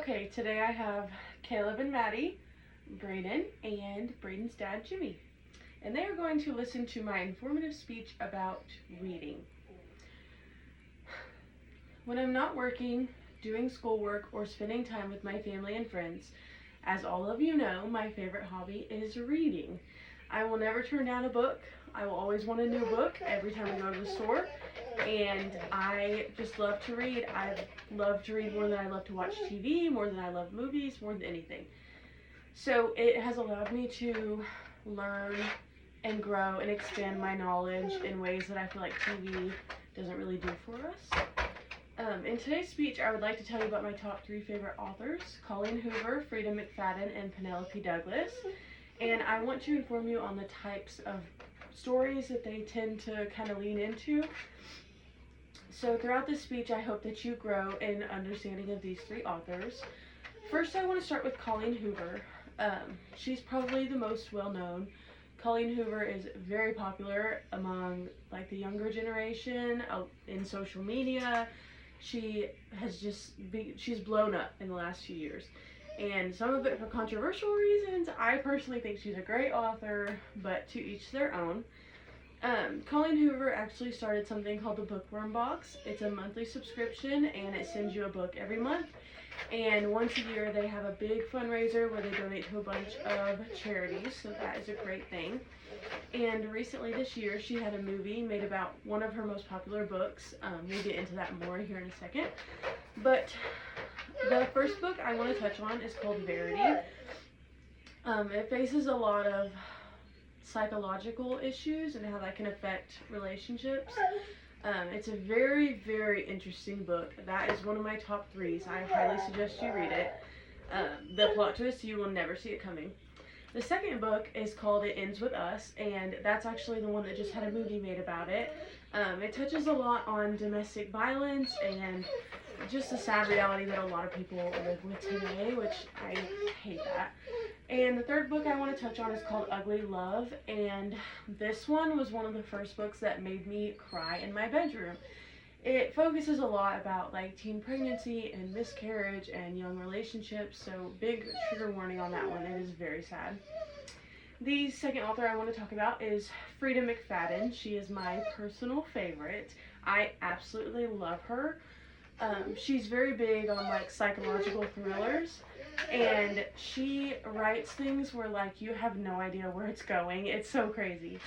Okay, today I have Caleb and Maddie, Brayden, and Brayden's dad, Jimmy. And they are going to listen to my informative speech about reading. When I'm not working, doing schoolwork, or spending time with my family and friends, as all of you know, my favorite hobby is reading. I will never turn down a book. I will always want a new book every time I go to the store. And I just love to read. I love to read more than I love to watch TV, more than I love movies, more than anything. So it has allowed me to learn and grow and expand my knowledge in ways that I feel like TV doesn't really do for us. In today's speech, I would like to tell you about my top 3 favorite authors, Colleen Hoover, Frida McFadden, and Penelope Douglas. And I want to inform you on the types of stories that they tend to kind of lean into. So throughout this speech, I hope that you grow in understanding of these 3 authors. First, I want to start with Colleen Hoover. She's probably the most well-known. Colleen Hoover is very popular among like the younger generation in social media. She's blown up in the last few years. And some of it for controversial reasons. I personally think she's a great author, but to each their own. Colleen Hoover actually started something called the Bookworm Box. It's a monthly subscription and it sends you a book every month. And once a year they have a big fundraiser where they donate to a bunch of charities, so that is a great thing. And recently this year she had a movie made about one of her most popular books. We'll get into that more here in a second. But the first book I want to touch on is called Verity. It faces a lot of psychological issues and how that can affect relationships. It's a very, very interesting book. That is one of my top 3s. I highly suggest you read it. The plot twist, you will never see it coming. The second book is called It Ends With Us, and that's actually the one that just had a movie made about it. It touches a lot on domestic violence and just the sad reality that a lot of people live with today, which I hate that. And the third book I want to touch on is called Ugly Love, and this one was one of the first books that made me cry in my bedroom. It focuses a lot about like teen pregnancy and miscarriage and young relationships, so big trigger warning on that one. It is very sad. The second author I want to talk about is Frida McFadden. She is my personal favorite. I absolutely love her. She's very big on like psychological thrillers, and she writes things where like you have no idea where it's going. It's so crazy.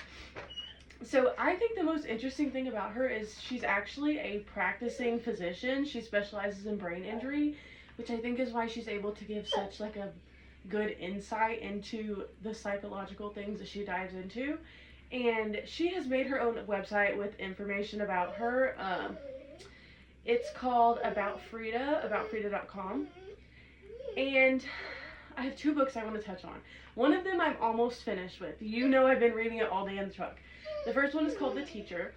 So I think the most interesting thing about her is she's actually a practicing physician. She specializes in brain injury, which I think is why she's able to give such like a good insight into the psychological things that she dives into. And she has made her own website with information about her. It's called About Frida, aboutfrida.com. And I have 2 books I want to touch on. One of them I'm almost finished with. You know I've been reading it all day in the truck. The first one is called The Teacher,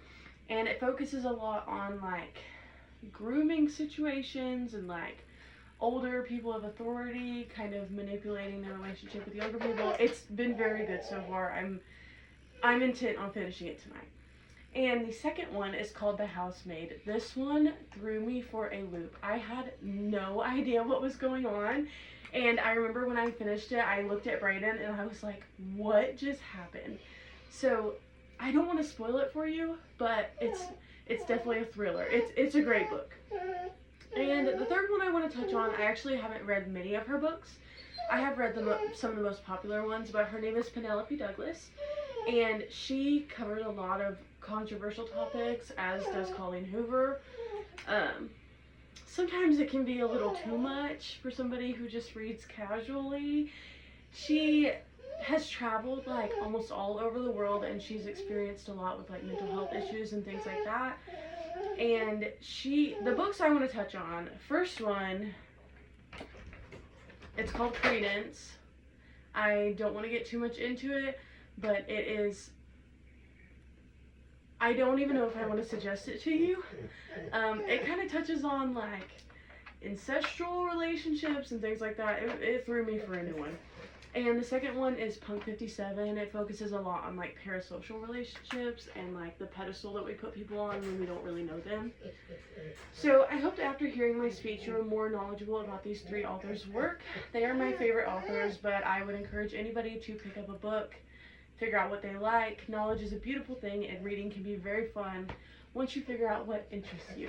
and it focuses a lot on like grooming situations and like older people of authority kind of manipulating their relationship with younger people. It's been very good so far. I'm intent on finishing it tonight. And the second one is called The Housemaid. This one threw me for a loop. I had no idea what was going on. And I remember when I finished it, I looked at Brayden and I was like, what just happened? So I don't want to spoil it for you, but it's definitely a thriller. It's a great book. And the third one I want to touch on, I actually haven't read many of her books. I have read some of the most popular ones, but her name is Penelope Douglas. And she covered a lot of controversial topics, as does Colleen Hoover. Sometimes it can be a little too much for somebody who just reads casually. She has traveled like almost all over the world, and she's experienced a lot with like mental health issues and things like that. And the books I want to touch on, first one, it's called Credence. I don't want to get too much into it, but it is, I don't even know if I want to suggest it to you. It kind of touches on like ancestral relationships and things like that. It threw me for a new one. And the second one is Punk 57. It focuses a lot on like parasocial relationships and like the pedestal that we put people on when we don't really know them. So I hope after hearing my speech you are more knowledgeable about these three authors' work. They are my favorite authors, but I would encourage anybody to pick up a book, figure out what they like. Knowledge is a beautiful thing and reading can be very fun once you figure out what interests you.